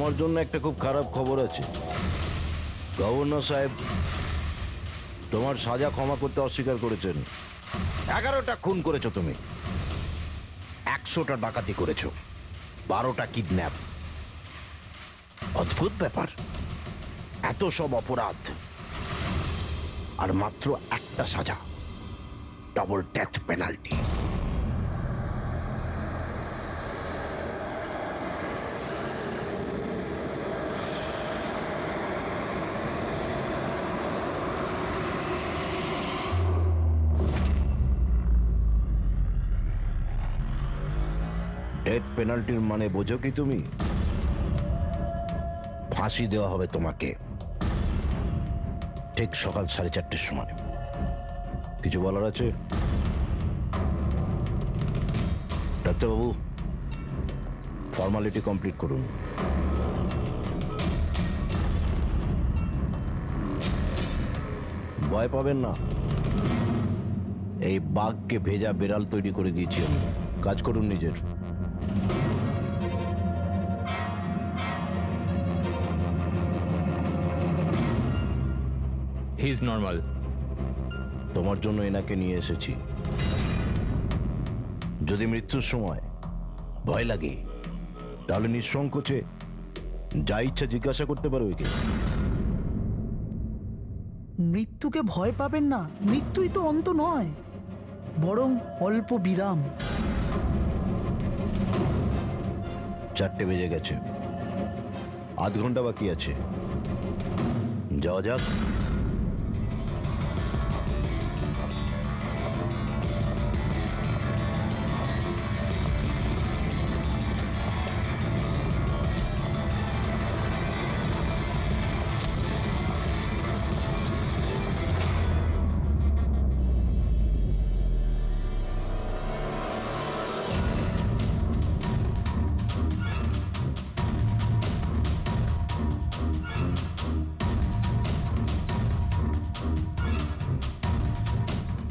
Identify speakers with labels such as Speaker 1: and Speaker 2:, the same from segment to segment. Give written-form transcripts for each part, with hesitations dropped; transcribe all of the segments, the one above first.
Speaker 1: তোমার জন্য একটা খুব খারাপ খবর আছে। গভর্নর সাহেব তোমার সাজা ক্ষমা করতে অস্বীকার করেছেন। 11টা খুন করেছো তুমি, 100টা ডাকাতি করেছো, 12টা কিডন্যাপ। অদ্ভুত ব্যাপার, এত সব অপরাধ আর মাত্র একটা সাজা, ডবল ডেথ পেনাল্টি। ডেথ পেনাল্টির মানে বোঝো কি তুমি? ফাঁসি দেওয়া হবে তোমাকে ঠিক সকাল 4:30টার সময়। কিছু বলার আছে? ডাক্তারবাবু, ফর্মালিটি কমপ্লিট করুন। ভয় পাবেন না, এই বাঘকে ভেজা বেড়াল তৈরি করে দিয়েছি আমি। কাজ করুন নিজের।
Speaker 2: He is normal.
Speaker 1: তোমার জন্য এনাকে নিয়ে এসেছি। যদি মৃত্যুর সময় ভয় লাগে তাহলে নিঃসংকোচে যা ইচ্ছা জিজ্ঞাসা করতে পারো একে।
Speaker 3: মৃত্যুকে ভয় পাবেন না, মৃত্যুই তো অন্ত নয়, বরং অল্প বিরাম।
Speaker 1: 4টে বেজে গেছে, আধ ঘন্টা বাকি আছে, যাওয়া যাক।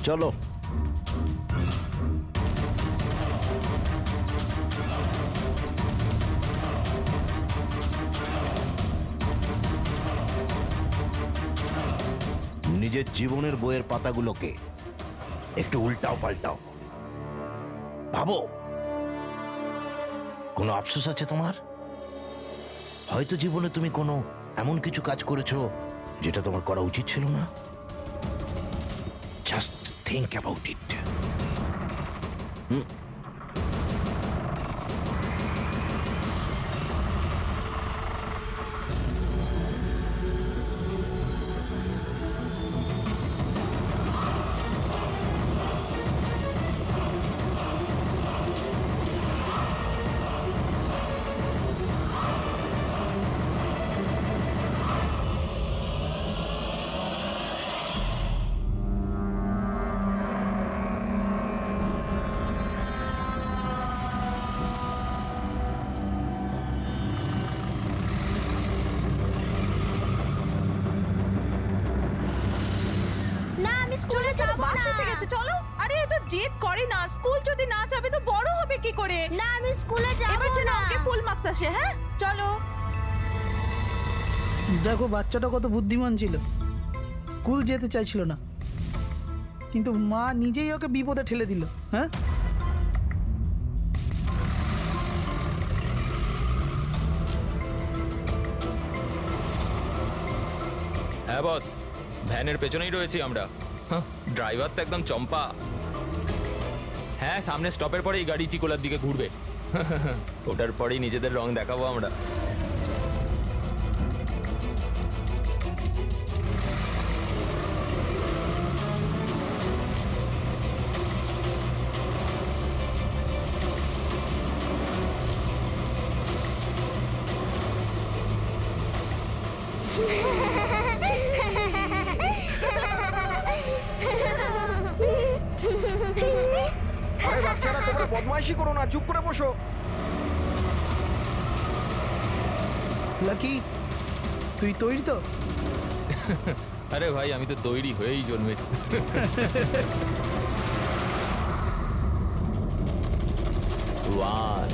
Speaker 1: চলো। নিজের জীবনের বইয়ের পাতাগুলোকে একটু উল্টাও পাল্টাও, ভাবো কোনো আফসোস আছে তোমার? হয়তো জীবনে তুমি কোনো এমন কিছু কাজ করেছো যেটা তোমার করা উচিত ছিল না। Just think about it.
Speaker 4: না আমি স্কুলে যাব না।
Speaker 5: বাস এসে গেছে, চলো। আরে এ তো জেদ করে না, স্কুল যদি না যাবে তো বড় হবে কি করে?
Speaker 4: না আমি স্কুলে যাব
Speaker 5: এবার যেন
Speaker 4: না।
Speaker 5: ওকে ফুল মার্কস আসে। হ্যাঁ চলো।
Speaker 3: দেখো বাচ্চাটা কত বুদ্ধিমান ছিল, স্কুল যেতে চাইছিল না, কিন্তু মা নিজেই ওকে বিপদে ঠেলে দিল। হ্যাঁ,
Speaker 2: হ্যাঁ বস, ভ্যানের পেছনেই রয়েছি আমরা। ড্রাইভার তো একদম চম্পা। হ্যাঁ, সামনে স্টপের পরেই গাড়ি চিকোলার দিকে ঘুরবে। ওটার পরেই নিজেদের রং দেখাবো আমরা।
Speaker 6: আরে বাচ্চারা, তোমরা বদমাইশি করো না, চুপ করে বসো।
Speaker 3: লাকি তুই তৈরি তো?
Speaker 2: আরে ভাই, আমি তো তৈরি হয়েই জন্মেছি। One.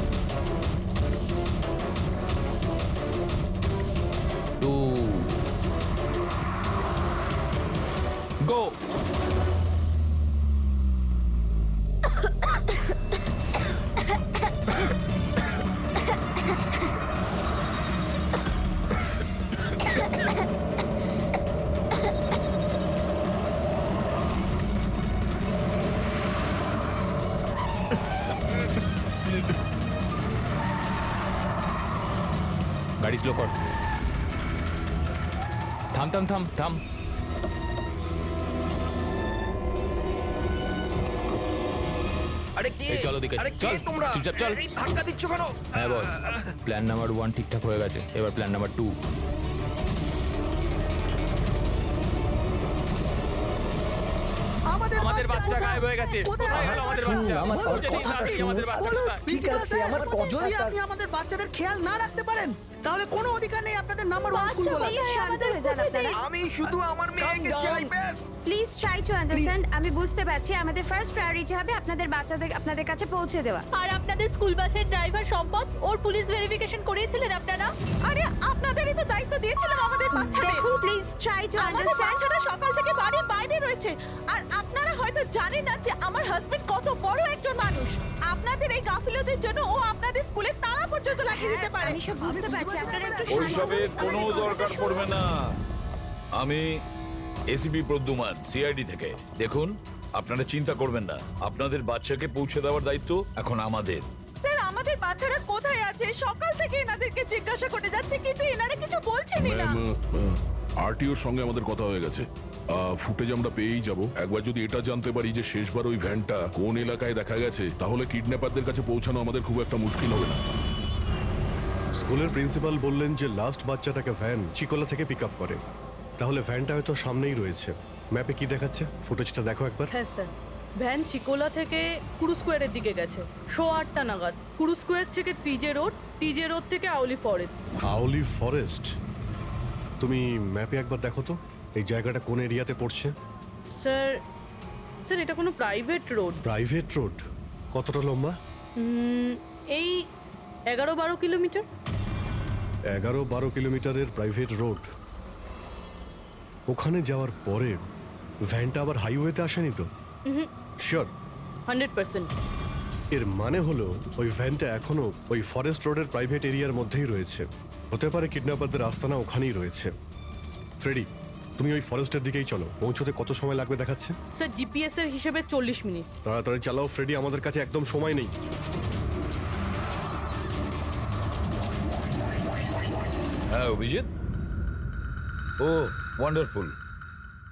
Speaker 2: স্লো কর। থাম থাম থাম থাম।
Speaker 6: আরে কি
Speaker 2: এই চলো দিকে,
Speaker 6: আরে কি
Speaker 2: চল,
Speaker 6: তোমরা
Speaker 2: চুপচাপ চল।
Speaker 6: এই ধাক্কা দিচ্ছ কেন?
Speaker 2: হ্যাঁ বস, প্ল্যান নাম্বার 1 ঠিকঠাক হয়ে গেছে, এবার প্ল্যান নাম্বার 2। আমাদের বাচ্চা
Speaker 3: কোথায়?
Speaker 2: গায়েব হয়ে গেছে।
Speaker 3: কোথায়?
Speaker 2: কোথায় গেল আমাদের বাচ্চা?
Speaker 7: আমার
Speaker 2: বলুন,
Speaker 7: কথাটা
Speaker 2: যদি
Speaker 7: শুনুন।
Speaker 2: আমাদের বাচ্চা
Speaker 3: বলুন,
Speaker 2: কোথায়?
Speaker 3: প্রিন্সিপাল
Speaker 7: আছে,
Speaker 3: স্যার,
Speaker 7: আমার
Speaker 3: যদি
Speaker 7: কথাটা-
Speaker 3: আপনি আমাদের বাচ্চাদের খেয়াল না রাখতে পারেন তাহলে কোনো অধিকার নেই আপনাদের নাম্বার 1 স্কুল বলার।
Speaker 4: প্লিজ শান্ত হয়ে যান আপনারা
Speaker 6: আমি শুধু আমার মেয়েকে
Speaker 7: down.
Speaker 6: চাই ব্যাস।
Speaker 4: Please try to understand. আমি বুঝতে পারছি আমাদের ফার্স্ট প্রায়োরিটি হবে আপনাদের বাচ্চাদের আপনাদের কাছে পৌঁছে দেওয়া।
Speaker 5: আর আপনাদের স্কুল বাসের ড্রাইভার সম্পদ ওর পুলিশ ভেরিফিকেশন করিয়েছিলেন আপনারা? আরে আপনাদেরই তো দায়িত্ব দিয়েছিলাম আমাদের বাচ্চাদের।
Speaker 4: দেখুন প্লিজ ট্রাই টু
Speaker 5: আমাদের
Speaker 4: আন্ডারস্ট্যান্ড।
Speaker 5: বাচ্চাটা সকাল থেকে বাড়ির বাইরে রয়েছে আর আপনারা হয়তো জানেন না যে আমার হাজবেন্ড কত বড় একজন মানুষ। আপনাদের এই গাফিলতির জন্য ও আপনাদের স্কুলে তালা পর্যন্ত লাগিয়ে দিতে পারে।
Speaker 4: আমি সব বুঝতে পারছি, আপনারা একটু শান্ত
Speaker 8: ওইসবের
Speaker 4: হন।
Speaker 8: কোনো দরকার পড়বে না। আমি এসিপি প্রদ্যুমান, সিআইডি থেকে। দেখুন, আপনারা চিন্তা করবেন না, আপনাদের বাচ্চাকে পৌঁছে দেওয়ার দায়িত্ব এখন আমাদের।
Speaker 5: স্যার আমাদের বাচ্চারা কোথায় আছে? সকাল থেকে এনাদেরকে জিজ্ঞাসা করে যাচ্ছে কিন্তু এনারা কিছু বলছেনই না।
Speaker 9: আরটিওর সঙ্গে আমাদের কথা হয়ে গেছে। ফুটেজ আমরা পেয়েই যাব। একবার যদি এটা জানতে পারি যে শেষবার ওই ভ্যানটা কোন এলাকায় দেখা গেছে, তাহলে কিডন্যাপারদের কাছে পৌঁছানো আমাদের খুব একটা মুশকিল হবে না।
Speaker 10: স্কুলের প্রিন্সিপাল বললেন যে লাস্ট বাচ্চাটাকে ভ্যান চিকোলা থেকে পিক আপ করে। তাহলে ভ্যানটা হয়তো সামনেই রয়েছে। ম্যাপে কি দেখাচ্ছে? ফুটেজটা দেখো একবার।
Speaker 11: হ্যাঁ স্যার, ভ্যান চিকোলা থেকে কুরু স্কোয়ারের দিকে গেছে 8:30 নাগাদ। কুরু স্কোয়ার থেকে টিজে রোড থেকে আউলি ফরেস্ট।
Speaker 10: আউলি ফরেস্ট। তুমি ম্যাপে একবার দেখো তো এই জায়গাটা কোন এরিয়াতে পড়ছে।
Speaker 11: স্যার স্যার এটা কোনো প্রাইভেট রোড।
Speaker 10: Private road? কতটা লম্বা?
Speaker 11: এই 11-12 কিলোমিটার।
Speaker 10: 11-12 কিলোমিটারের প্রাইভেট রোড। ওখানে যাওয়ার পরে ভ্যানটা আবার হাইওয়েতে আসেনি তো? শিওর?
Speaker 11: 100%।
Speaker 10: এর মানে হলো ওই ভ্যানটা এখনো ওই ফরেস্ট রোডের প্রাইভেট এরিয়ার মধ্যেই রয়েছে। হতে পারে কিডন্যাপারদের আস্তানা ওখানেই রয়েছে। ফ্রেডি, তুমি ওই ফরেস্টের দিকেই চলো। পৌঁছতে কত সময় লাগবে দেখাচ্ছে?
Speaker 11: স্যার জিপিএস এর হিসেবে 40 মিনিট।
Speaker 10: তাড়াতাড়ি চালাও ফ্রেডি, আমাদের কাছে একদম সময় নেই।
Speaker 8: হ্যাঁ অভিজিৎ, ও ওয়ান্ডারফুল।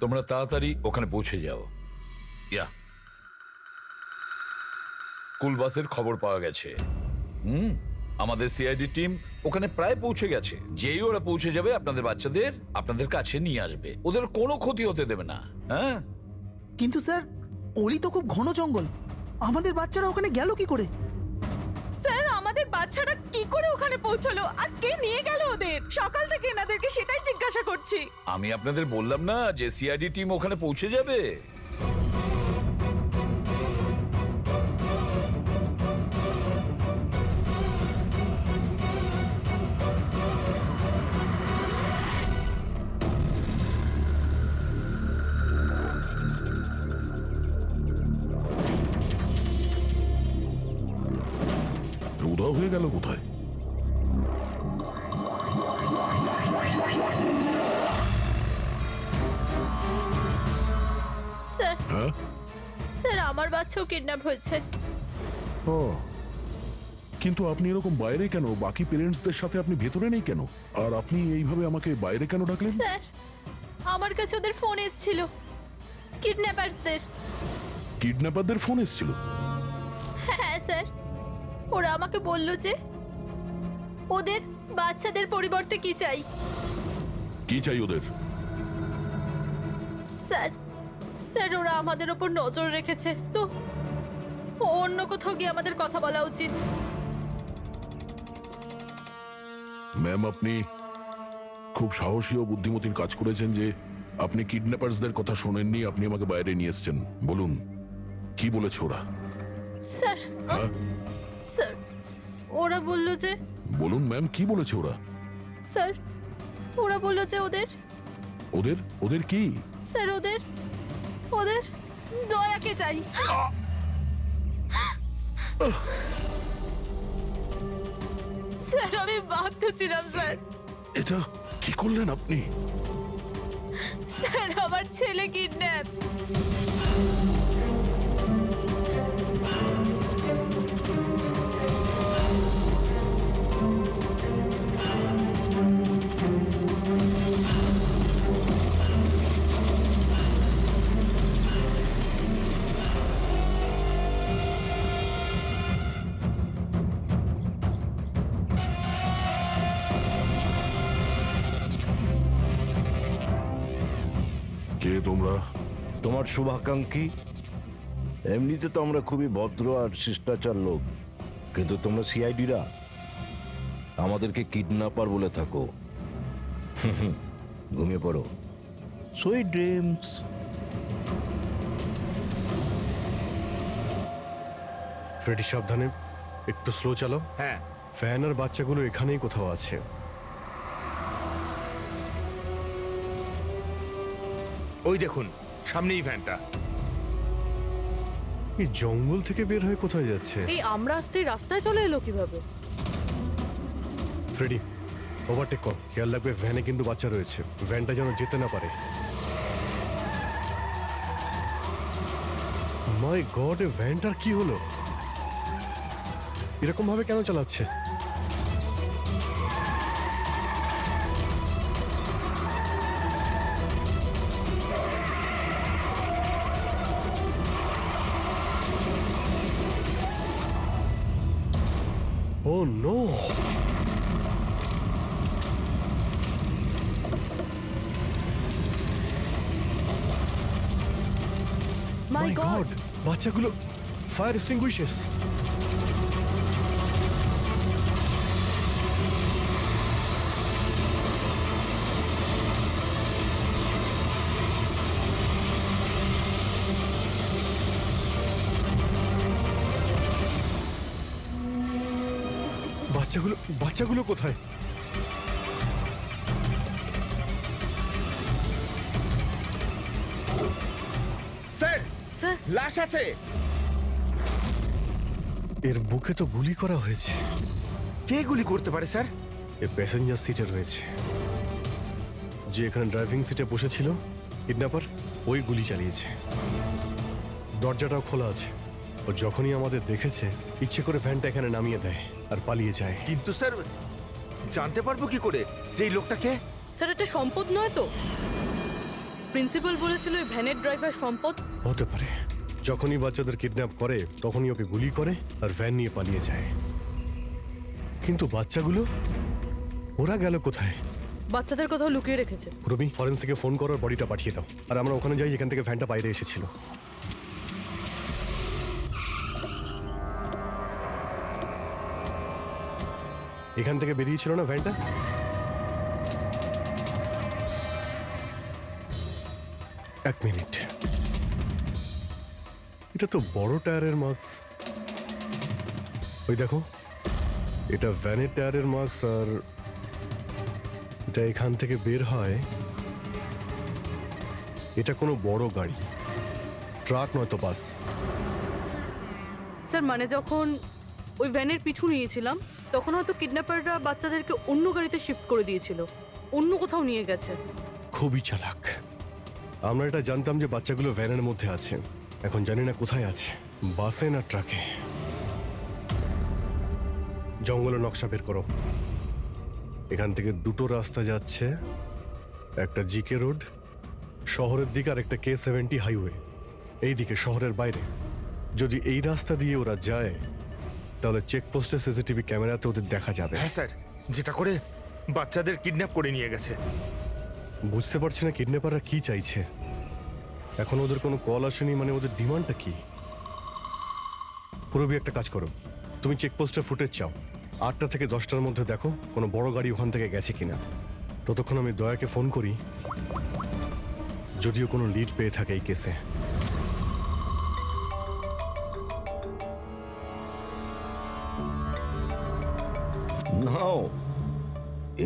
Speaker 8: তোমরা তাড়াতাড়ি ওখানে পৌঁছে যাও। ইয়া, স্কুল বাসের খবর পাওয়া গেছে। আমাদের সিআইডি টিম ওখানে প্রায় পৌঁছে গেছে। যেই ওরা পৌঁছে যাবে আপনাদের বাচ্চাদের আপনাদের কাছে নিয়ে আসবে। ওদের কোনো ক্ষতি হতে দেবে না। হ্যাঁ,
Speaker 3: কিন্তু স্যার ওলি তো খুব ঘন জঙ্গল, আমাদের বাচ্চারা ওখানে গেল কি করে?
Speaker 5: স্যার আমাদের বাচ্চারা কি করে ওখানে পৌঁছলো আর কে নিয়ে গেল ওদের? সকাল থেকে এনাদেরকে সেটাই জিজ্ঞাসা করছি।
Speaker 8: আমি আপনাদের বললাম না যে সিআইডি টিম ওখানে পৌঁছে যাবে।
Speaker 9: উধাও হয়ে গেল কোথায়?
Speaker 5: স্যার
Speaker 9: হ্যাঁ?
Speaker 5: স্যার আমার বাচ্চাও কিডন্যাপ হয়েছে।
Speaker 9: ও, কিন্তু আপনি এরকম বাইরে কেন? বাকি পেরেন্টসদের সাথে আপনি ভেতরে নেই কেন? আর আপনি এইভাবে আমাকে বাইরে কেন ডাকলেন?
Speaker 5: স্যার আমার কাছে ওদের ফোন এসেছিল, কিডন্যাপারসদের।
Speaker 9: কিডন্যাপারদের ফোন এসেছিল?
Speaker 5: হ্যাঁ স্যার, ওরা আমাকে বলল যে ওদের বাচ্চাদের পরিবর্তে কি চাই।
Speaker 9: কি চাই ওদের?
Speaker 5: স্যার স্যার ওরা আমাদের ওপর নজর রেখেছে, তো অন্য কোথাও গিয়ে আমাদের কথা বলা উচিত।
Speaker 9: ম্যাম, আপনি খুব সাহসী ও বুদ্ধিমতীর কাজ করেছেন যে আপনি কিডন্যাপারসদের কথা শোনেননি, আপনি আমাকে বাইরে নিয়ে এসেছেন। বলুন কি বলেছে ওরা?
Speaker 5: স্যার
Speaker 9: হ্যাঁ
Speaker 5: স্যার ওরা বলল যে,
Speaker 9: বলুন ম্যাম, কি বলেছে ওরা?
Speaker 5: স্যার ওরা বলল যে ওদের
Speaker 9: ওদের ওদের কি?
Speaker 5: স্যার ওদের ওদের দয়াকে চাই। স্যার আমি বাধ্য ছিলাম স্যার।
Speaker 9: এটা কি করলেন আপনি?
Speaker 5: স্যার আমার ছেলে কিডন্যাপ।
Speaker 9: কে তোমরা?
Speaker 1: তোমার শুভাকাঙ্ক্ষী। এমনিতে তো আমরা খুবই ভদ্র আর শিষ্টাচার লোক, কিন্তু তোমরা সিআইডিরা আমাদেরকে কিডন্যাপার বলে থাকো। ঘুমিয়ে পড়ো, সুইট ড্রিমস।
Speaker 10: ফ্রেডি সাবধানে, একটু স্লো চালাও।
Speaker 6: হ্যাঁ
Speaker 10: ফ্যান আর বাচ্চাগুলো এখানেই কোথাও আছে।
Speaker 6: ওই দেখুন সামনেই ভ্যানটা।
Speaker 10: এই জঙ্গল থেকে বের হয়ে কোথায় যাচ্ছে?
Speaker 11: এই আমরা আসতেই রাস্তায় চলে এলো কিভাবে?
Speaker 10: ফ্রেডি, ওভারটেক কর, খেয়াল রাখবে ভ্যানে কিন্তু বাচ্চা রয়েছে, ভ্যানটা যেন যেতে না পারে। মাই গড, এ ভ্যানটার কি হলো? এরকম ভাবে কেন চালাচ্ছে? ও নো!
Speaker 11: মাই গড!
Speaker 10: বাচ্চাগুলো ফায়ার এক্সটিংগুইশার্স। বাচ্চাগুলো কোথায়?
Speaker 6: স্যার
Speaker 11: স্যার,
Speaker 6: লাশ আছে।
Speaker 10: এর বুকে তো গুলি করা হয়েছে।
Speaker 6: কে গুলি করতে পারে স্যার?
Speaker 10: এ প্যাসেঞ্জার সিটে রয়েছে। যে এখানে ড্রাইভিং সিটে বসেছিল কিডন্যাপার, ওই গুলি চালিয়েছে। দরজাটাও খোলা আছে। ও যখনই আমাদের দেখেছে ইচ্ছে করে ভ্যানটা এখানে নামিয়ে দেয় আর পালিয়ে যায়।
Speaker 6: কিন্তু স্যার জানতে পারবো কি করে যে এই লোকটাকে?
Speaker 11: স্যার এটা সম্পদ নয় তো? প্রিন্সিপাল বলেছিল এই ভ্যানের ড্রাইভার সম্পদ।
Speaker 10: হতে পারে। যখনই বাচ্চাদের কিডন্যাপ করে তখনই ওকে গুলি করে আর ভ্যান নিয়ে পালিয়ে যায়। কিন্তু বাচ্চাগুলো, ওরা গেল কোথায়?
Speaker 11: বাচ্চাদের কোথাও লুকিয়ে রেখেছে।
Speaker 10: রবি, ফরেন্সিকে ফোন করার বডিটা পাঠিয়ে দাও, আর আমরা ওখানে যাই যেখান থেকে ভ্যানটা বাইরে এসেছিল। এখান থেকে বেরিয়েছিল না ভ্যানটা? এক মিনিট, এটা তো বড় টায়ারের মার্কস। ওই দেখো, এটা ভ্যানের টায়ারের মার্কস, আর এটা এখান থেকে বের হয়। এটা কোনো বড় গাড়ি, ট্রাক নয়তো বাস।
Speaker 11: স্যার মানে যখন ওই ভ্যানের পিছু নিয়েছিলাম তখন হয়তো কিডন্যাপাররা বাচ্চাদেরকে অন্য গাড়িতে শিফট করে দিয়েছিল, অন্য কোথাও নিয়ে গেছে।
Speaker 10: খুবই চালাক। আমরা এটা জানতাম যে বাচ্চাগুলো ভ্যানের মধ্যে আছে, এখন জানি না কোথায় আছে, বাসে না ট্রাকে। জঙ্গলের নকশা বের করো। এখান থেকে দুটো রাস্তা যাচ্ছে, একটা জিকে রোড শহরের দিকে আর একটা K70 হাইওয়ে এই দিকে শহরের বাইরে। যদি এই রাস্তা দিয়ে ওরা যায় তাহলে চেকপোস্টে সিসিটিভি ক্যামেরাতে ওদের দেখা যাবে।
Speaker 6: হ্যাঁ স্যার, যেটা করে বাচ্চাদের কিডন্যাপ করে নিয়ে গেছে।
Speaker 10: বুঝতে পারছি না কিডন্যাপাররা কি চাইছে। এখন ওদের কোনো কল আসেনি, মানে ওদের ডিমান্ডটা কি? পুরোবি একটা কাজ করো, তুমি চেকপোস্টের ফুটেজ চাও, 8টা থেকে 10টার মধ্যে দেখো কোনো বড় গাড়ি ওখান থেকে গেছে কিনা। ততক্ষণ আমি দয়াকে ফোন করি, যদিও কোনো লিড পেয়ে থাকে এই কেসে।
Speaker 1: নাও,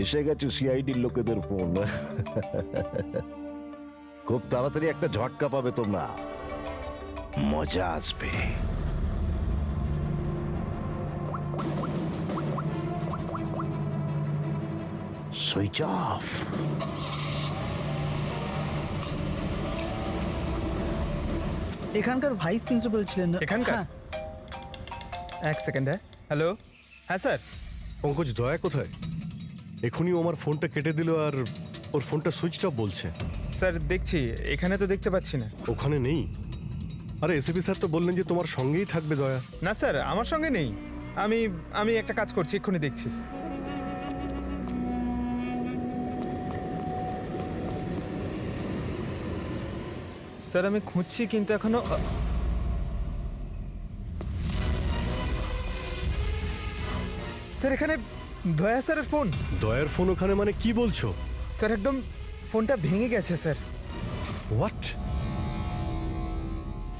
Speaker 1: এসে গেছে সিআইডির লোকেদের ফোন। খুব তাড়াতাড়ি একটা ঝটকা পাবে তোমরা, মজা আসবে। Switch off.
Speaker 3: এখানকার ভাইস প্রিন্সিপাল ছিলেন না?
Speaker 7: এখানকার?
Speaker 3: হ্যাঁ।
Speaker 7: এক সেকেন্ড। হ্যালো, হ্যাঁ স্যার।
Speaker 10: পঙ্কজ, দয়া কোথায়? এখনই ও আমার ফোনটা কেটে দিল আর ওর ফোনটা সুইচ অফ বলছে।
Speaker 7: স্যার দেখছি, এখানে তো দেখতে পাচ্ছি না।
Speaker 10: ওখানে নেই? আরে এসপি স্যার তো বললেন যে তোমার সঙ্গেই থাকবে দয়া।
Speaker 7: না স্যার, আমার সঙ্গে নেই। আমি একটা কাজ করছি, এক্ষুনি দেখছি। স্যার আমি খুঁজছি কিন্তু এখনো স্যার এখানে দয়া স্যারের ফোন।
Speaker 10: দয়ার ফোন ওখানে মানে কি বলছো?
Speaker 7: স্যার একদম ফোনটা ভেঙে গেছে স্যার।
Speaker 10: হোয়াট?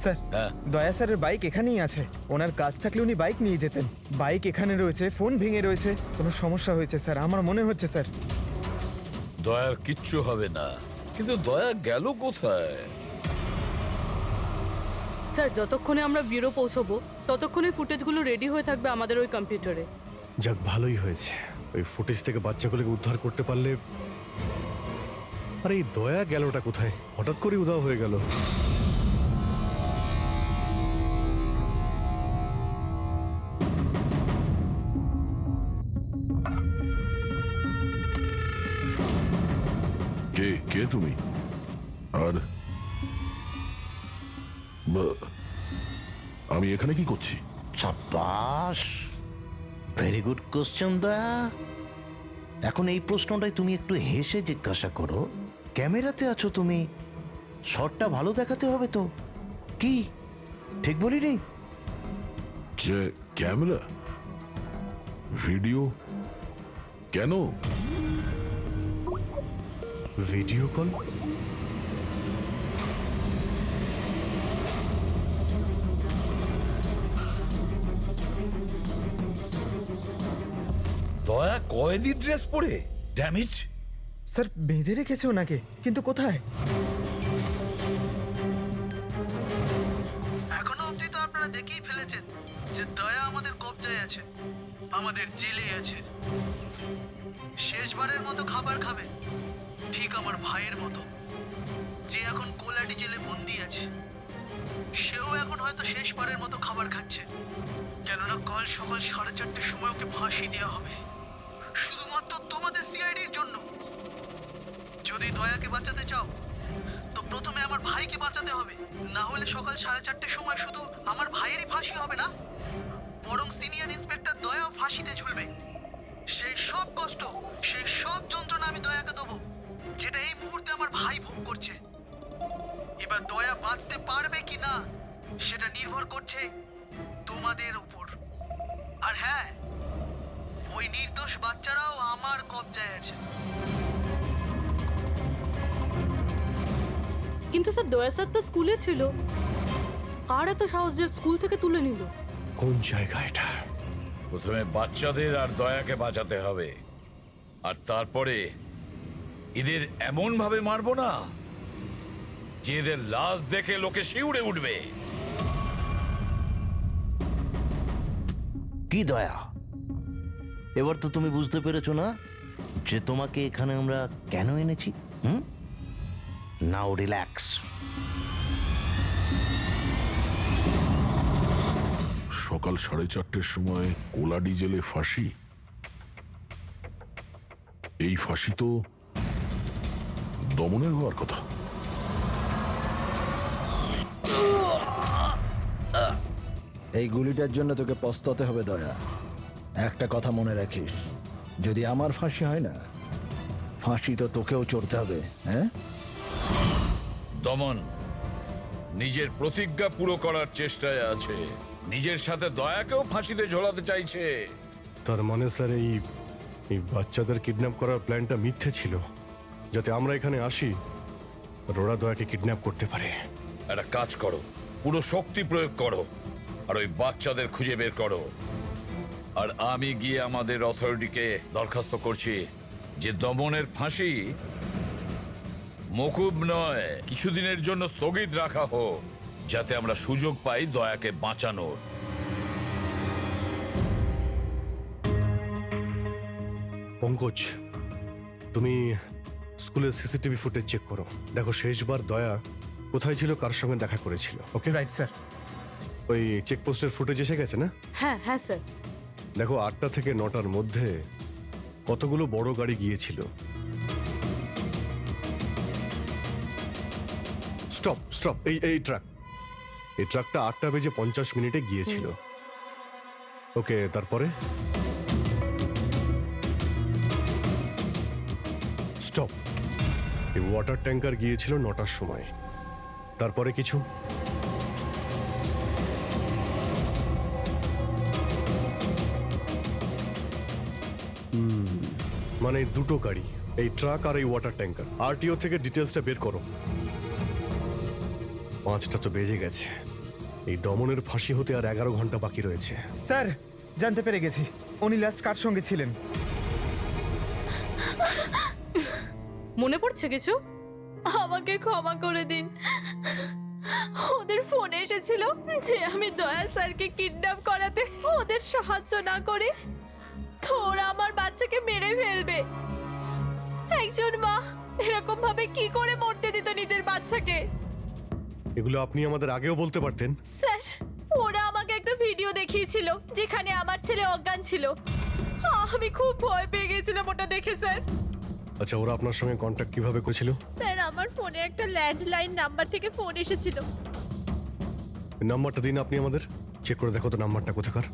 Speaker 7: স্যার
Speaker 8: হ্যাঁ।
Speaker 7: দয়া স্যারের বাইক এখানেই আছে। ওনার কাজ থাকলে উনি বাইক নিয়ে যেতেন। বাইক এখানে রয়েছে, ফোন ভেঙে রয়েছে, কোনো সমস্যা হয়েছে স্যার আমার মনে হচ্ছে স্যার।
Speaker 8: দয়ার কিচ্ছু হবে না, কিন্তু দয়া গেল কোথায়?
Speaker 11: স্যার যতক্ষণে আমরা ব্যুরো পৌঁছবো ততক্ষণে ফুটেজগুলো রেডি হয়ে থাকবে আমাদের ওই কম্পিউটারে।
Speaker 10: যাক ভালোই হয়েছে, ওই ফুটেজ থেকে বাচ্চাগুলোকে উদ্ধার করতে পারলে। আরে এই দয়া গেলটা কোথায়? হঠাৎ করে উধাও হয়ে গেল।
Speaker 9: কে কে তুমি? আর আমি এখানে কি করছি?
Speaker 1: সাব্বাস, ভেরি গুড কোশ্চেন দয়া। এখন এই প্রশ্নটাই তুমি একটু হেসে জিজ্ঞাসা করো। ক্যামেরাতে আছো তুমি, শটটা ভালো দেখাতে হবে তো। কি ঠিক বলিনি?
Speaker 9: ক্যামেরা, ভিডিও, কেন?
Speaker 10: Video call?
Speaker 8: দয়া কয়েদি ড্রেস পরে ড্যামেজ।
Speaker 7: স্যার বেঁধে রেখেছে ওনাকে, কিন্তু কোথায়?
Speaker 3: এখনো অবধি তো আপনারা দেখেই ফেলেছেন যে দয়া আমাদের কবজায় আছে, আমাদের জেলে আছে। শেষবারের মতো খাবার খাবে, ঠিক আমার ভাইয়ের মতো, যে এখন কোলাডি জেলে বন্দি আছে। সেও এখন হয়তো শেষবারের মতো খাবার খাচ্ছে, কেননা কাল সকাল 4:30টার সময় ওকে ফাঁসি দেওয়া হবে, শুধুমাত্র তোমাদের সিআইডির জন্য। যদি দয়াকে বাঁচাতে চাও তো প্রথমে আমার ভাইকে বাঁচাতে হবে, না হলে সকাল 4:30টার সময় শুধু আমার ভাইয়েরই ফাঁসি হবে না, বরং সিনিয়র ইন্সপেক্টর দয়াও ফাঁসিতে ঝুলবে। সেই সব কষ্ট, সেই সব যন্ত্রণা আমি দয়াকে দেবো, যেটা এই মুহূর্তে আমার ভাই ভোগ করছে। এবার দয়া বাঁচতে পারবে কি না সেটা নির্ভর করছে তোমাদের উপর। আর হ্যাঁ, ওই নির্দোষ বাচ্চারাও আমার কবজায় আছে।
Speaker 11: কিন্তু স্যার দয়া স্যার তো স্কুলে ছিল, কার এত সাহস যে স্কুল থেকে তুলে নিল?
Speaker 10: কোন জায়গা এটা?
Speaker 8: প্রথমে বাচ্চাদের আর দয়াকে বাঁচাতে হবে, আর তারপরে এদের এমন ভাবে মারবো না যে এদের লাশ দেখে লোকে শিউরে উঠবে।
Speaker 1: কি দয়া, এবার তো তুমি বুঝতে পেরেছো না যে তোমাকে এখানে আমরা কেন এনেছি? নাও রিল্যাক্স।
Speaker 9: সকাল 4:30টার সময় কোলাডি জেলে ফাঁসি? এই ফাঁসি তো দমনের হওয়ার কথা।
Speaker 6: এই গুলিটার জন্য তোকে পস্তাতে হবে দয়া। একটা কথা মনে রাখিস, যদি আমার ফাঁসি হয় না, ফাঁসি তো তোকেও চড়তে হবে। হ্যাঁ,
Speaker 8: দমন নিজের প্রতিজ্ঞা পুরো করার চেষ্টায় আছে, নিজের সাথে দয়াকেও ফাঁসিতে ঝোলাতে চাইছে।
Speaker 10: তার মানে স্যার এই বাচ্চাদের কিডন্যাপ করার প্ল্যানটা মিথ্যে ছিল, যাতে আমরা এখানে আসি আর ওরা দয়াকে কিডন্যাপ করতে পারে।
Speaker 8: একটা কাজ করো, পুরো শক্তি প্রয়োগ করো আর ওই বাচ্চাদের খুঁজে বের করো। আর আমি গিয়ে আমাদের অথরিটিকে দরখাস্ত করছি যে দমনের ফাঁসি মকুব নয়, কিছুদিনের জন্য স্থগিত রাখা হোক, যাতে আমরা সুযোগ পাই দয়াকে বাঁচানোর।
Speaker 10: পঙ্কজ, তুমি স্কুলের সিসিটিভি ফুটেজ চেক করো, দেখো শেষবার দয়া কোথায় ছিল, কার সঙ্গে দেখা করেছিল। Okay
Speaker 7: right sir.
Speaker 10: ওই চেকপোস্টের ফুটেজ এসে গেছে না?
Speaker 11: হ্যাঁ হ্যাঁ স্যার।
Speaker 10: দেখো 8টা থেকে 9টার মধ্যে কতগুলো বড় গাড়ি গিয়েছিল। স্টপ স্টপ, এই ট্রাকটা 8:50 গিয়েছিল। ওকে, তারপরে স্টপ, এই ওয়াটার ট্যাঙ্কার গিয়েছিল 9টার সময়। তারপরে কিছু? মানে দুটো গাড়ি, এই ট্রাক আর এই ওয়াটার ট্যাঙ্কার। আরটিও থেকে ডিটেলসটা বের করো। 5টা তো বেজে গেছে। এই দমনের ফাঁসি হতে আর 11 ঘন্টা বাকি রয়েছে।
Speaker 7: স্যার জানতে পেরে গেছি উনি লাস্ট কার সঙ্গে ছিলেন।
Speaker 11: মনে পড়ছে কিছু?
Speaker 5: আমাকে ক্ষমা করে দিন। ওদের ফোন এসেছিল যে আমি দয়া স্যারকে কিডন্যাপ করাতে ওদের সাহায্য না করে তো ওরা আমার বাচ্চাকে মেরে ফেলবে। একজন মা এরকম ভাবে কি করে মরতে দিত নিজের বাচ্চাকে?
Speaker 10: এগুলো আপনি আমাদের আগেও বলতে পারতেন।
Speaker 5: স্যার ওরা আমাকে একটা ভিডিও দেখিয়েছিল যেখানে আমার ছেলে অজ্ঞান ছিল। আমি খুব ভয় পেয়ে গেছিলাম ওটা দেখে স্যার।
Speaker 10: আচ্ছা, ওরা আপনার সঙ্গে কন্ট্যাক্ট কিভাবে করেছিল?
Speaker 5: স্যার আমার ফোনে একটা ল্যান্ডলাইন নাম্বার থেকে ফোন এসেছিল।
Speaker 10: নাম্বারটা দিন আপনি আমাদের, চেক করে দেখো তো নাম্বারটা কোথাকার।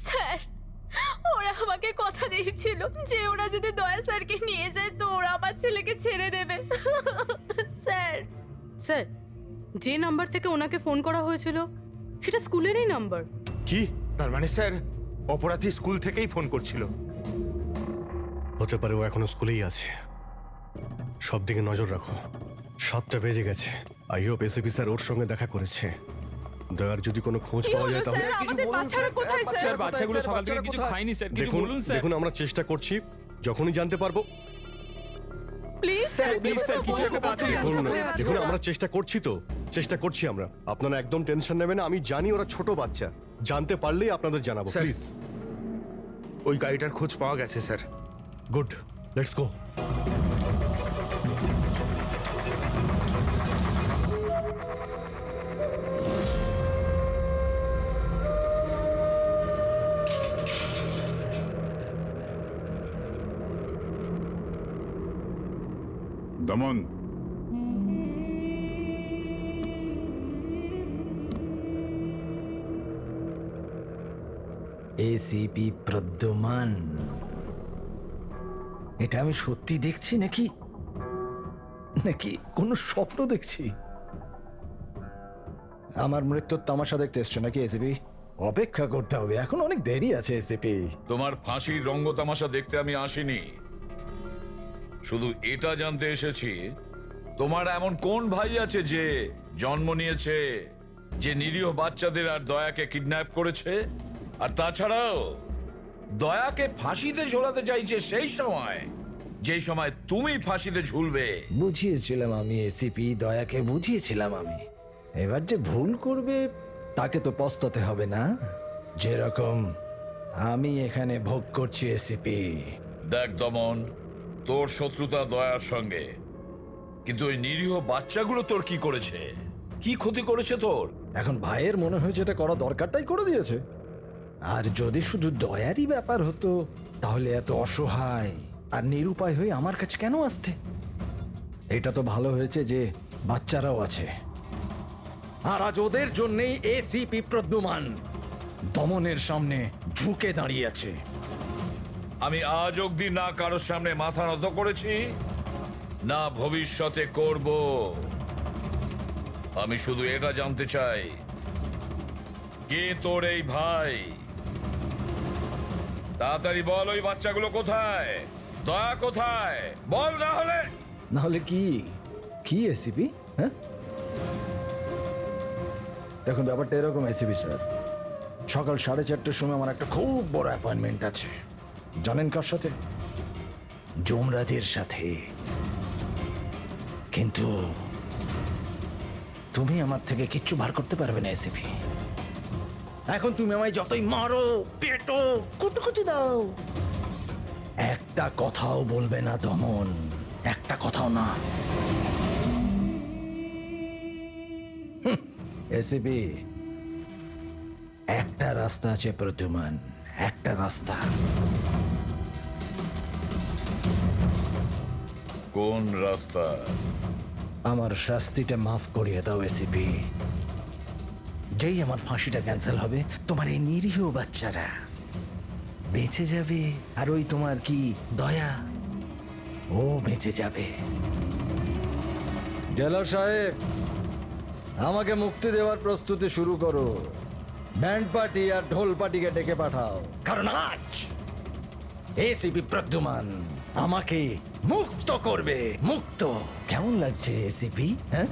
Speaker 5: স্যার ওরা আমাকে কথা দিয়েছিল যে ওরা যদি দয়া স্যারকে নিয়ে যায় তো ওরা আমার ছেলেকে ছেড়ে দেবে। স্যার
Speaker 11: স্যার, যে নাম্বার থেকে ওনাকে ফোন করা হয়েছিল সেটা স্কুলেরই নাম্বার।
Speaker 10: কি?
Speaker 12: তার মানে স্যার অপরাধী স্কুল থেকেই ফোন করছিল।
Speaker 10: হতে পারে ও এখনো স্কুলেই আছে। সব দিকে নজর রাখো। 7টা বেজে গেছে। আই হোপ এসিপি স্যার ওর সঙ্গে দেখা করেছে। দয়ার যদি কোনো খোঁজ
Speaker 5: কি
Speaker 10: পাওয়া
Speaker 5: হলো
Speaker 10: যায় তাহলে
Speaker 5: স্যার? আমাদের বাচ্চারা কোথায় স্যার?
Speaker 2: স্যার বাচ্চাগুলো সকাল থেকে কিছু খায়নি স্যার, কিছু
Speaker 10: দেখুন
Speaker 2: বলুন স্যার।
Speaker 10: দেখুন আমরা চেষ্টা করছি, যখনই জানতে পারবো।
Speaker 5: প্লিজ
Speaker 2: স্যার প্লিজ স্যার কিছু একটা তাড়াতাড়ি
Speaker 10: দেখুন
Speaker 2: করুন।
Speaker 10: দেখুন আমরা চেষ্টা করছি তো, চেষ্টা করছি আমরা। আপনারা একদম টেনশন নেবেন না। আমি জানি ওরা ছোট বাচ্চা, জানতে পারলেই আপনাদের জানাবো।
Speaker 12: স্যার।
Speaker 10: প্লিজ।
Speaker 12: ওই গাড়িটার খোঁজ পাওয়া গেছে স্যার।
Speaker 10: Good, let's go.
Speaker 9: দমন,
Speaker 6: এসিপি প্রদ্যুমান, এটা আমি সত্যি দেখছি নাকি নাকি কোনো স্বপ্ন দেখছি? আমার মৃত্যুর তামাশা দেখতে এসছো নাকি এসিপি? অপেক্ষা করতে হবে, এখন অনেক দেরি আছে এসিপি।
Speaker 8: তোমার ফাঁসির রঙ্গতামাশা দেখতে আমি আসিনি, শুধু এটা জানতে এসেছি তোমার এমন কোন ভাই আছে যে জন্ম নিয়েছে, যে নিরীহ বাচ্চাদের আর দয়াকে কিডন্যাপ করেছে, আর তাছাড়াও দয়াকে ফাঁসিতে ঝোলাতে চাইছে সেই সময় যেই সময় তুমি ফাঁসিতে ঝুলবে।
Speaker 6: বুঝিয়েছিলাম আমি এসিপি, দয়াকে বুঝিয়েছিলাম আমি। এবার যে ভুল করবে তাকে তো পস্তাতে হবে না, যেরকম আমি এখানে ভোগ করছি এসিপি।
Speaker 8: দেখ দমন, তোর শত্রুতা দয়ার সঙ্গে, কিন্তু ওই নিরীহ বাচ্চাগুলো তোর কি করেছে, কি ক্ষতি করেছে তোর?
Speaker 6: এখন ভাইয়ের মনে হয়েছে এটা করা দরকার তাই করে দিয়েছে। আর যদি শুধু দয়ারই ব্যাপার হতো তাহলে এত অসহায় আর নিরুপায় হয়ে আমার কাছে কেন আসতে? এটা তো ভালো হয়েছে যে বাচ্চারাও আছে, আর আজ ওদের জন্যই এসিপি প্রদ্যুমান দমনের সামনে ঝুঁকে দাঁড়িয়ে আছে।
Speaker 8: আমি আজ অব্দি না কারোর সামনে মাথা নত করেছি, না ভবিষ্যতে করব। আমি শুধু এটা জানতে চাই, কে তোর এই ভাই? তাড়াতাড়ি বল, ওই বাচ্চাগুলো কোথায়? দয়া কোথায়? বল, না হলে
Speaker 6: কি কি এসিপি? হ্যাঁ দেখুন ব্যাপারটা এরকম এসিপি স্যার, সকাল 4:30টার সময় আমার একটা খুব বড় অ্যাপয়েন্টমেন্ট আছে। জানেন কার সাথে? যমরাজের সাথে। কিন্তু তুমি আমার থেকে কিচ্ছু বার করতে পারবে না এসিপি। এখন তুমি আমায় যতই মারো, পেটো, কুতুকুতু দাও, একটা কথাও বলবে না দমন, একটা কথাও না। এসিপি, একটা রাস্তা আছে প্রদ্যুমান, একটা রাস্তা।
Speaker 8: কোন রাস্তা?
Speaker 6: আমার শাস্তিটা মাফ করিয়ে দাও এসিপি। যেই আমার ফাঁসিটা ক্যান্সেল হবে তোমার এই নিরীহ বাচ্চারা বেঁচে যাবে, আর ওই তোমার কি দয়া, ও বেঁচে যাবে। জেলার সাহেব, আমাকে মুক্তি দেওয়ার প্রস্তুতি শুরু করো। ব্যান্ড পার্টি আর ঢোল পার্টিকে ডেকে পাঠাও, কারণ আজ এসিপি প্রদ্যুমান আমাকে মুক্ত করবে। মুক্ত কেমন লাগছে এসিপি? হ্যাঁ,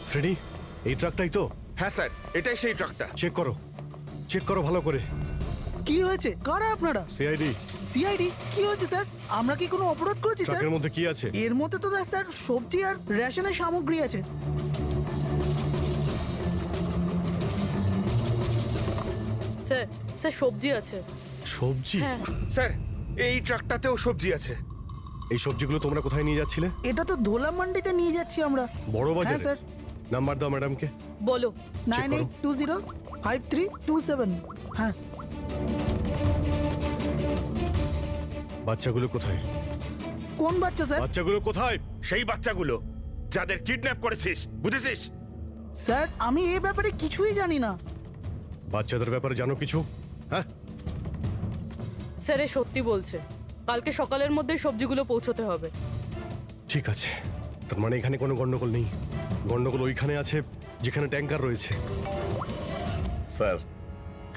Speaker 10: ফ্রেডি, এই ট্রাকটাই তো?
Speaker 12: হ্যাঁ স্যার, এটাই সেই ট্রাকটা।
Speaker 10: চেক করো ভালো করে।
Speaker 3: কি হয়েছে? কারা আপনারা?
Speaker 10: সিআইডি।
Speaker 3: সিআইডি? কি হয়েছে স্যার? আমরা কি কোনো অপরাধ করেছি স্যার?
Speaker 10: ট্রাকের মধ্যে কি আছে?
Speaker 3: এর মধ্যে তো স্যার সবজি আর রেশনের সামগ্রী আছে।
Speaker 11: স্যার স্যার সবজি আছে।
Speaker 10: সবজি?
Speaker 11: হ্যাঁ
Speaker 12: স্যার, এই ট্রাকটাতেও সবজি আছে।
Speaker 10: এই সবজিগুলো তোমরা কোথায় নিয়ে যাচ্ছিলে?
Speaker 3: এটা তো ধোলা মান্ডিতে নিয়ে যাচ্ছি আমরা।
Speaker 10: বড়
Speaker 3: হ্যাঁ
Speaker 10: বাজারে?
Speaker 3: স্যার।
Speaker 10: নাম্বার দাও ম্যাডামকে।
Speaker 11: বলো।
Speaker 3: 98205327। হ্যাঁ।
Speaker 10: বাচ্চাগুলো কোথায়?
Speaker 3: কোন বাচ্চা স্যার?
Speaker 10: বাচ্চাগুলো কোথায়?
Speaker 12: সেই বাচ্চাগুলো যাদের কিডন্যাপ করেছিস, বুঝেছিস?
Speaker 3: স্যার আমি এই ব্যাপারে কিছুই জানি না।
Speaker 10: বাচ্চাদের ব্যাপারে জানো কিছু? হ্যাঁ,
Speaker 11: স্যার এ সত্যি বলছে, কালকে সকালের মধ্যে সবজিগুলো পৌঁছতে হবে।
Speaker 10: ঠিক আছে। তার মানে এখানে কোনো গন্ডগোল নেই। গন্ডগোল ওইখানে আছে যেখানে ট্যাঙ্কার রয়েছে।
Speaker 8: স্যার।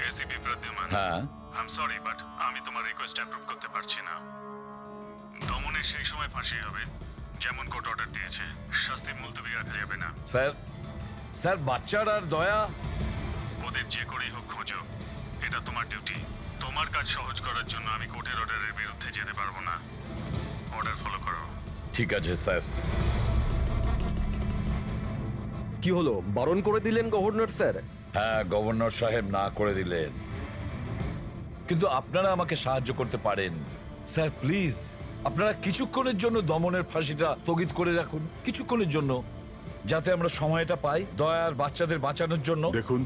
Speaker 9: এসিপি প্রদ্যুমান,
Speaker 8: হ্যাঁ,
Speaker 9: আই এম সরি বাট আমি তোমার রিকোয়েস্ট অ্যাপ্রুভ করতে পারছি না। দমনের সেই সময় ফাঁসি হবে যেমন কোর্ট অর্ডার দিয়েছে। শাস্তি মুলতবি রাখা যাবে না।
Speaker 8: স্যার বাচ্চার আর দয়া।
Speaker 9: ওদের যে করেই হোক খোঁজো, এটা তোমার ডিউটি। তোমার কাজ সহজ করার জন্য আমি কোর্টের অর্ডারের বিরুদ্ধে যেতে পারবো না। অর্ডার ফলো করো।
Speaker 8: ঠিক আছে স্যার।
Speaker 6: কি হলো, বারণ করে দিলেন গভর্নর স্যার?
Speaker 8: হ্যাঁ, গভর্নর সাহেব না করে দিলেন, কিন্তু আপনারা আমাকে সাহায্য করতে পারেন। স্যার প্লিজ, আপনারা কিছুক্ষণের জন্য দমনের ফাঁসিটা স্থগিত করে রাখুন, কিছুক্ষণের জন্য, যাতে আমরা সময়টা পাই দয়ার বাচ্চাদের বাঁচানোর জন্য।
Speaker 13: দেখুন,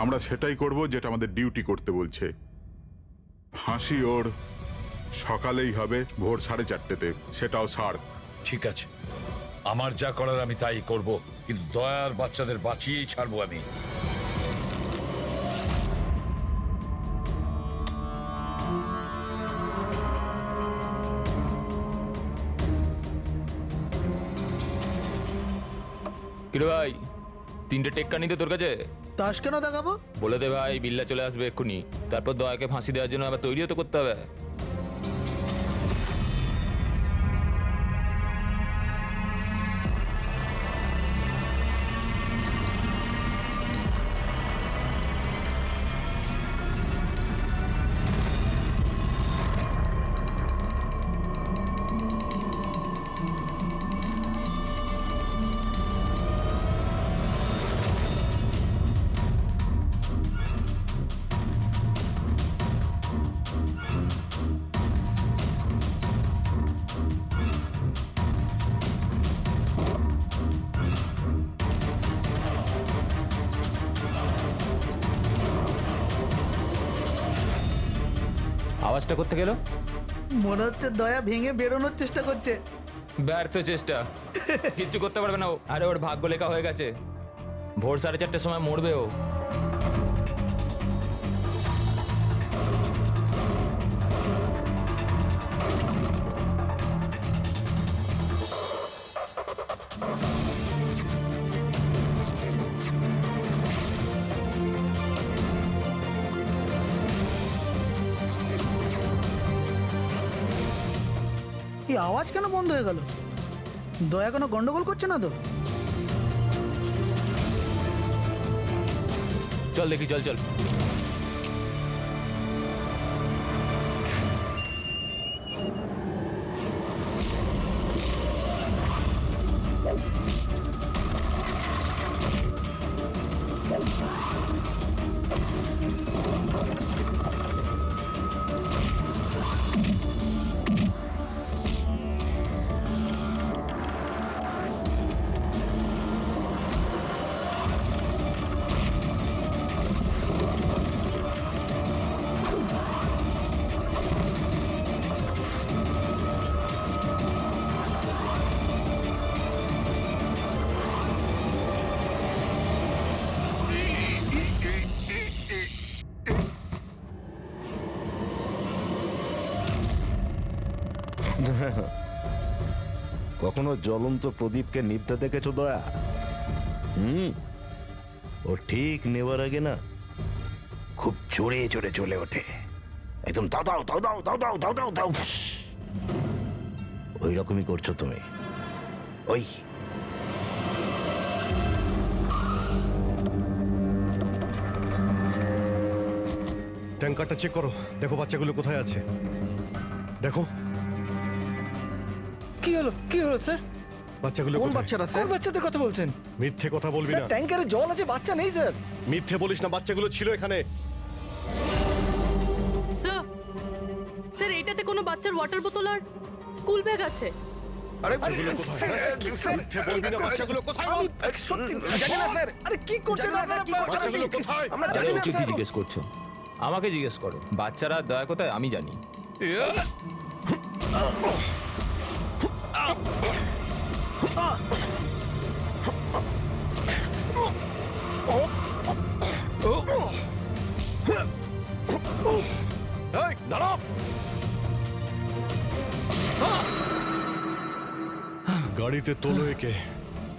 Speaker 13: আমরা সেটাই করব যেটা আমাদের ডিউটি করতে বলছে। ফাঁসি ওর সকালেই হবে, ভোর 4:30-তে, সেটাও সার।
Speaker 8: ঠিক আছে, আমার যা করার আমি তাই করব, কিন্তু দয়ার বাচ্চাদের বাঁচিয়েই ছাড়বো আমি।
Speaker 2: কিরে ভাই, 3টে টেক্কা নিতে তোর কাছে?
Speaker 3: তাস কেন দেখাবো?
Speaker 2: বলে দে ভাই, বিল্লা চলে আসবে এক্ষুনি। তারপর দয়াকে ফাঁসি দেওয়ার জন্য আবার তৈরিও তো করতে হবে। আওয়াজটা করতে গেল?
Speaker 3: মনে হচ্ছে দয়া ভেঙে বেরোনোর চেষ্টা করছে।
Speaker 2: ব্যর্থ চেষ্টা, কিচ্ছু করতে পারবে না ও। আরে ওর ভাগ্য লেখা হয়ে গেছে, ভোর 4:30-র সময় মরবে ও।
Speaker 3: এই আওয়াজ কেন বন্ধ হয়ে গেল? দয়া কোনো গন্ডগোল করছে না তো?
Speaker 2: চল দেখি, চল চল।
Speaker 1: কখনো জ্বলন্ত প্রদীপকে নিভতে দেখেছো দয়া? ও ঠিক নেবার আগে না খুব জোরে জোরে চলে ওঠে, একদম দাও দাও দাও দাও দাও দাও দাও দাও দাও। ওই রকমই করছো তুমি। ওই
Speaker 10: ট্যাঙ্কারটা চেক করো, দেখো বাচ্চাগুলো কোথায় আছে। দেখো
Speaker 6: কি হলো স্যার?
Speaker 10: বাচ্চাগুলো
Speaker 6: কোন
Speaker 10: কোথায়?
Speaker 6: বাচ্চারা স্যার? কোন বাচ্চাদের কথা বলছেন?
Speaker 10: মিথ্যে কথা বলবি
Speaker 6: স্যার
Speaker 10: না।
Speaker 6: ট্যাঙ্কারে জল আছে, বাচ্চা নেই স্যার।
Speaker 10: মিথ্যে বলিস না, বাচ্চাগুলো ছিল এখানে।
Speaker 11: স্যার স্যার এটাতে কোনো বাচ্চার ওয়াটার বোতল আর স্কুল ব্যাগ আছে।
Speaker 10: আরে বাচ্চাগুলো কোথায়? মিথ্যে বলবি না, বাচ্চাগুলো কোথায় বল?
Speaker 6: সত্যি জানি না স্যার। আরে কি করছেন আপনারা?
Speaker 10: বাচ্চাগুলো কোথায়?
Speaker 6: আমরা
Speaker 2: আরে
Speaker 6: জানি না
Speaker 2: ওকে কি
Speaker 6: স্যার।
Speaker 2: জিজ্ঞেস করছো? আমাকে জিজ্ঞেস করো। বাচ্চারা দয়া কোথায় আমি জানি।
Speaker 10: এই দাঁড়াও! গাড়িতে তোলো একে,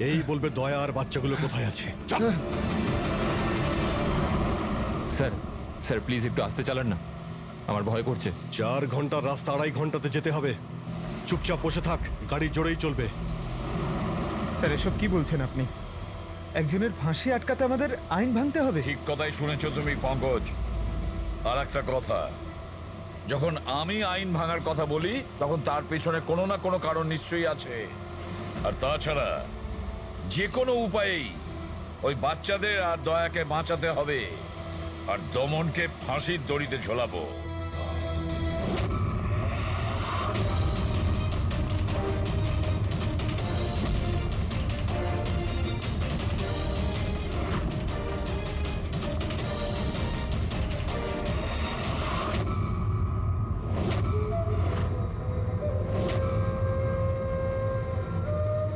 Speaker 10: এই বলবে দয়া আর বাচ্চাগুলো কোথায় আছে। চল।
Speaker 2: স্যার স্যার প্লিজ একটু আস্তে চালান না, আমার ভয় করছে।
Speaker 10: 4 ঘন্টার রাস্তা 2.5 ঘন্টাতে যেতে হবে। চুপচাপ বসে থাক, গাড়ি জোরেই চলবে।
Speaker 7: স্যার এসব কি বলছেন আপনি? একজনের ফাঁসি আটকাতে আমাদের আইন ভাঙতে হবে?
Speaker 8: ঠিক কথাই শুনেছো তুমি পঙ্কজ। আর একটা কথা, যখন আমি আইন ভাঙার কথা বলি তখন তার পেছনে কোনো না কোনো কারণ নিশ্চয়ই আছে। আর তাছাড়া যে কোনো উপায়েই ওই বাচ্চাদের আর দয়াকে বাঁচাতে হবে, আর দমনকে ফাঁসির দড়িতে ঝোলাবো।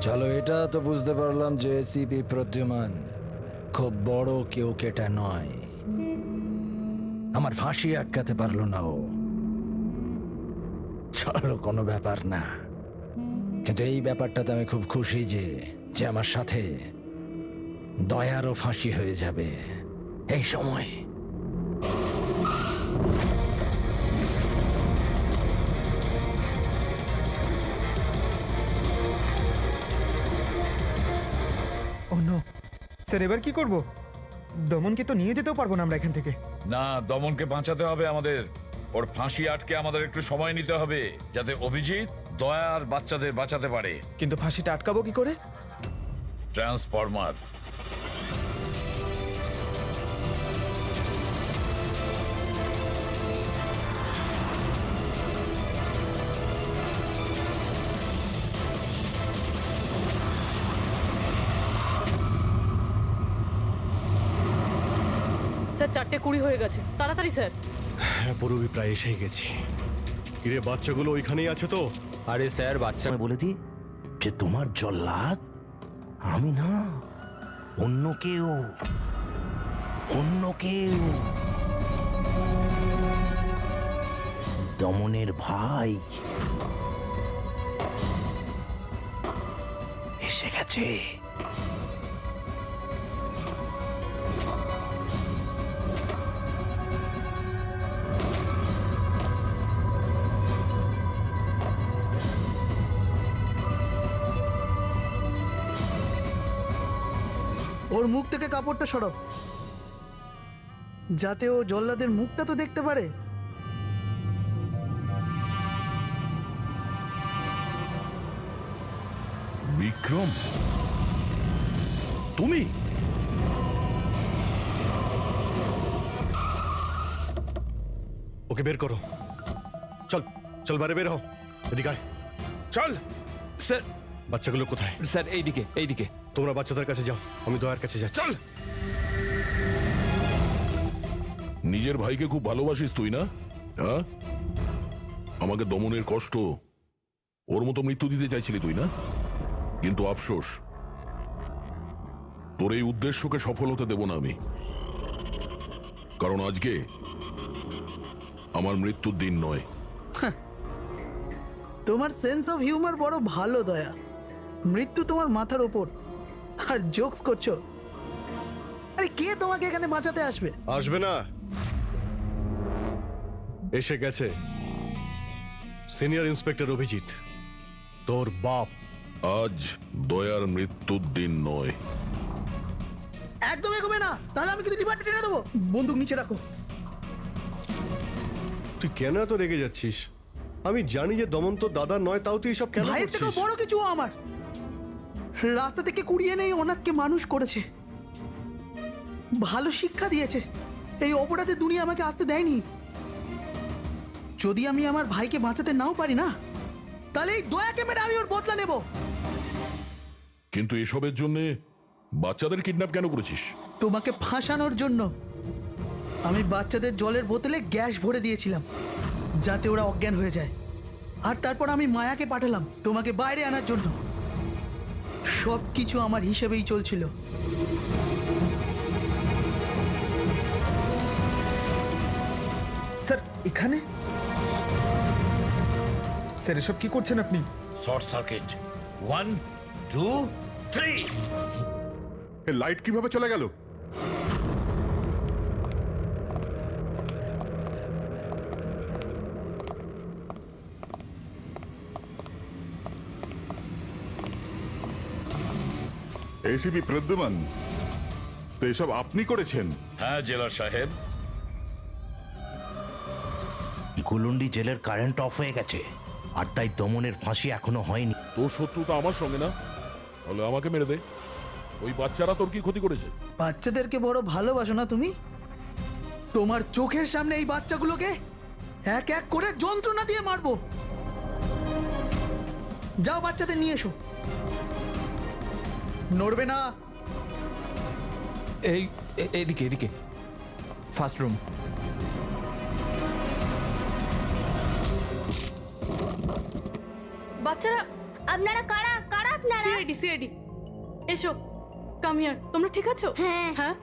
Speaker 6: চলো, এটা তো বুঝতে পারলাম যে এসিপি প্রদ্যুমান খুব বড় কেউ কেটা নয়। আমার ফাঁসি আটকাতে পারলো না ও। চলো, কোনো ব্যাপার না। কিন্তু এই ব্যাপারটাতে আমি খুব খুশি যে যে আমার সাথে দয়ারও ফাঁসি হয়ে যাবে এই সময়।
Speaker 7: ও নো স্যার, এবার কি করব? দমনকে তো নিয়ে যেতেও পারবো না আমরা এখান থেকে।
Speaker 8: না, দমনকে বাঁচাতে হবে আমাদের। ওর ফাঁসি আটকে আমাদের একটু সময় নিতে হবে, যাতে অভিজিৎ দয়া আর বাচ্চাদের বাঁচাতে পারে।
Speaker 7: কিন্তু ফাঁসিটা আটকাবো কি করে?
Speaker 8: ট্রান্সফরমার।
Speaker 11: স্যার 4:20 হয়ে গেছে, তাড়াতাড়ি স্যার।
Speaker 10: হ্যাঁ, পুরোই প্রায় এসে গেছি। কিরে, বাচ্চাগুলো ওইখানেই আছে তো?
Speaker 2: আরে স্যার বাচ্চা
Speaker 1: আমি বলে দিই যে তোমার জল্লাদ আমি না, অন্য কেউ, অন্য কেউ। দমনের ভাই এসে গেছে।
Speaker 3: ওর মুখ থেকে কাপড়টা সরাও, যাতে ও জল্লাদের মুখটা তো দেখতে পারে।
Speaker 9: বিক্রম, তুমি?
Speaker 10: ওকে বের করো। চল চল, বাইরে বের হও। এদিকে আয়।
Speaker 8: চল।
Speaker 2: স্যার
Speaker 10: বাচ্চাগুলো কোথায়?
Speaker 2: স্যার এইদিকে এইদিকে।
Speaker 10: তোমরা বাচ্চাদের কাছে যাও, আমি দয়ার কাছে যাচ্ছি।
Speaker 8: চল।
Speaker 9: নিজের ভাইকে খুব ভালোবাসিস তুই না? হ্যাঁ, আমাকে দমনের কষ্ট, ওর মতো মৃত্যু দিতে চাইছিলি তুই না? কিন্তু আফসোস, তোর এই উদ্দেশ্যকে সফল হতে দেব না আমি। কারণ আজকে আমার মৃত্যুর দিন নয়।
Speaker 3: তোমার সেন্স অফ হিউমার বড় ভালো দয়া। মৃত্যু তোমার মাথার ওপর আর জোকস করছো। আরে কে তোমাকে এখানে বাঁচাতে আসবে?
Speaker 10: আসবে না, এসে গেছে সিনিয়র ইন্সপেক্টর অভিজিৎ, তোর বাপ।
Speaker 9: আজ দয়ার মৃত্যুর দিন নয়।
Speaker 3: একদম এগোবে না, তাহলে আমি কিন্তু ডিপার্টমেন্টে টেনে দেবো। বন্দুক নিচে রাখো।
Speaker 10: তুই কেন এত রেগে যাচ্ছিস? আমি জানি যে দমন তো দাদা নয়, তাও তুই সব কেন
Speaker 3: ভাইয়ের থেকেও
Speaker 10: করছিস?
Speaker 3: বড় কিছু ও আমার। রাস্তা থেকে কুড়িয়ে নেই অনাথকে মানুষ করেছে, ভালো শিক্ষা দিয়েছে। এই অপরাধে দুনিয়া আমাকে আসতে দেয়নি। যদি আমি আমার ভাইকে বাঁচাতে নাও পারি না, তাহলে এই দয়াকে মেরে আমি ওর বদলা নেব।
Speaker 9: কিন্তু এসবের জন্য বাচ্চাদের কিডন্যাপ কেন করেছিস?
Speaker 3: তোমাকে ফাঁসানোর জন্য। আমি বাচ্চাদের জলের বোতলে গ্যাস ভরে দিয়েছিলাম যাতে ওরা অজ্ঞান হয়ে যায়, আর তারপর আমি মায়াকে পাঠালাম তোমাকে বাইরে আনার জন্য। সব কিছু আমার হিসেবেই চলছিল।
Speaker 7: স্যার এখানে? স্যার এসব কি করছেন আপনি?
Speaker 8: Short circuit 1 2 3।
Speaker 13: এ লাইট কিভাবে চলে গেল? এসিপি প্রদ্যুমান, তো এসব আপনি করেছেন?
Speaker 8: হ্যাঁ জেলার সাহেব।
Speaker 1: গুলুন্ডি জেলের কারেন্ট অফ হয়ে গেছে, আর তাই দমনের ফাঁসি এখনো হয়নি।
Speaker 9: তোর শত্রুতা আমার সঙ্গে না, তাহলে আমাকে মেরে দে। ওই বাচ্চারা তোর কি ক্ষতি করেছে?
Speaker 3: বাচ্চাদেরকে বড় ভালোবাসো না তুমি? তোমার চোখের সামনে এই বাচ্চাগুলোকে এক এক করে যন্ত্রণা দিয়ে মারবো। যাও বাচ্চাদের নিয়ে এসো। নড়বে না।
Speaker 2: এইদিকে এদিকে, ফার্স্ট রুম।
Speaker 5: বাচ্চারা,
Speaker 4: আপনারা কারা কারা আপনারা?
Speaker 5: সিআইডি সিআইডি, এসো, কাম হিয়ার। তোমরা ঠিক আছো?
Speaker 4: হ্যাঁ।
Speaker 5: হ্যাঁ।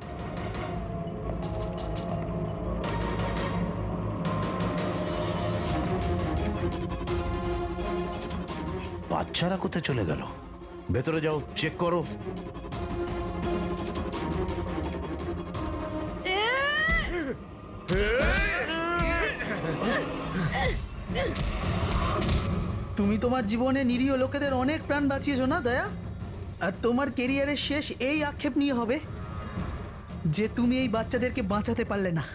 Speaker 1: বাচ্চারা কোথায় চলে গেল? ভেতরে যাও, চেক করো।
Speaker 3: তুমি তোমার জীবনে নিরীহ লোকেদের অনেক প্রাণ বাঁচিয়েছো না দয়া? আর তোমার কেরিয়ারের শেষ এই আক্ষেপ নিয়ে হবে যে তুমি এই বাচ্চাদেরকে বাঁচাতে পারলে না।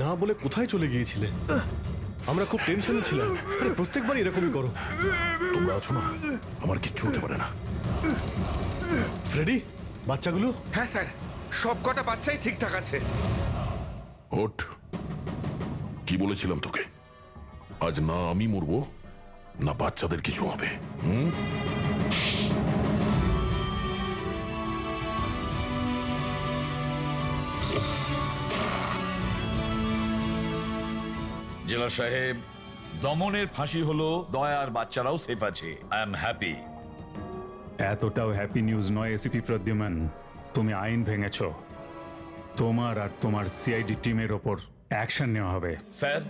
Speaker 10: না বলে কোথায় চলে গিয়েছিলে? আমরা খুব টেনশনে ছিলাম। আরে প্রত্যেকবার এরকমই করো।
Speaker 9: তোমরা আছো না, আমার কিচ্ছু হতে পারে না।
Speaker 10: ফ্রেডি, বাচ্চাগুলো?
Speaker 12: হ্যাঁ স্যার, সব কটা বাচ্চাই ঠিকঠাক আছে।
Speaker 9: ওঠ, কি বলেছিলাম তোকে? আজ না আমি মরবো, না বাচ্চাদের কিছু হবে।
Speaker 8: জেলা সাহেব, দমনের ফাঁসি হলো, দয়ার বাচ্চারাও সেফ আছে। I am happy.
Speaker 14: এতটাও হ্যাপি নিউজ নয় এসিপি প্রদ্যুমান। তুমি আইন ভেঙেছ, তোমার আর তোমার সিআইডি টিমের ওপর অ্যাকশন নেওয়া হবে।
Speaker 8: স্যার,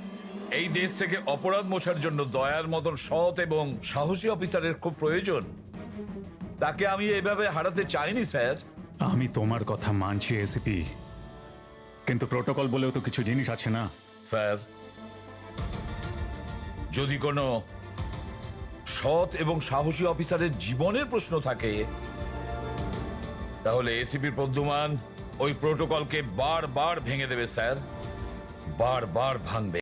Speaker 8: এই দেশ থেকে অপরাধ মোছার জন্য দয়ার মতন সৎ এবং সাহসী অফিসারের খুব প্রয়োজন। তাকে আমি এভাবে হারাতে চাইনি স্যার।
Speaker 14: আমি তোমার কথা মানছি এসিপি, কিন্তু প্রোটোকল বলেও তো কিছু জিনিস আছে না?
Speaker 8: স্যার, যদি কোনো সৎ এবং সাহসী অফিসারের জীবনের প্রশ্ন থাকে, তাহলে এসিপি প্রদ্যুমান ওই প্রোটোকলকে বারবার ভেঙে দেবে স্যার, বারবার ভাঙবে।